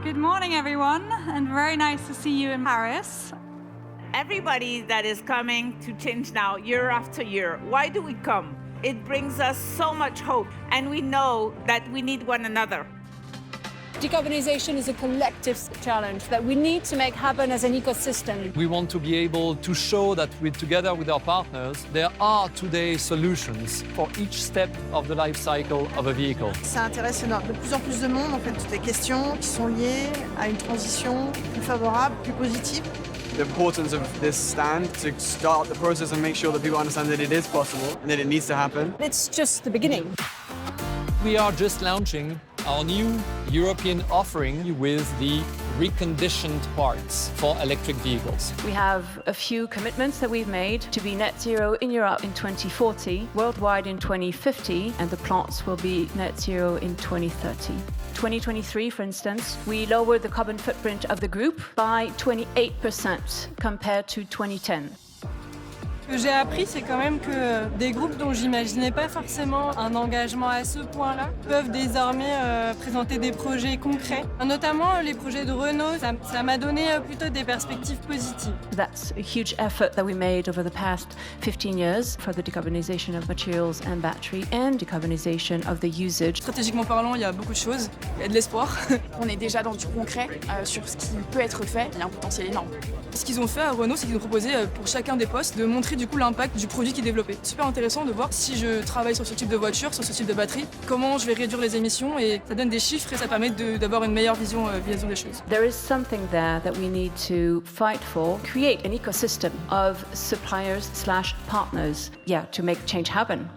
Good morning, everyone, and very nice to see you in Paris. Everybody that is coming to ChangeNOW year after year, why do we come? It brings us so much hope, and we know that we need one another. Decarbonization is a collective challenge that we need to make happen as an ecosystem. We want to be able to show that together with our partners, there are today solutions for each step of the life cycle of a vehicle. Ça intéresse de plus en plus de monde, en fait, toutes les questions qui sont liées à une transition plus favorable, plus positive. The importance of this stand to start the process and make sure that people understand that it is possible and that it needs to happen. It's just the beginning. We are just launching our new European offering with the reconditioned parts for electric vehicles. We have a few commitments that we've made to be net zero in Europe in 2040, worldwide in 2050, and the plants will be net zero in 2030. 2023, for instance, we lowered the carbon footprint of the group by 28% compared to 2010. Ce que j'ai appris, c'est quand même que des groupes dont j'imaginais pas forcément un engagement à ce point-là peuvent désormais présenter des projets concrets. Notamment les projets de Renault, ça m'a donné plutôt des perspectives positives. That's a huge effort that we made over the past 15 years for the decarbonization of materials and battery and decarbonization of the usage. Stratégiquement parlant, il y a beaucoup de choses, il y a de l'espoir. On est déjà dans du concret sur ce qui peut être fait, il y a un potentiel énorme. Ce qu'ils ont fait à Renault, c'est qu'ils ont proposé pour chacun des postes de montrer du coup l'impact du produit qu'ils développaient. Super intéressant de voir si je travaille sur ce type de voiture, sur ce type de batterie, comment je vais réduire les émissions, et ça donne des chiffres et ça permet d'avoir une meilleure vision des choses. There is something there that we need to fight for, create an ecosystem of suppliers/partners, to make change happen.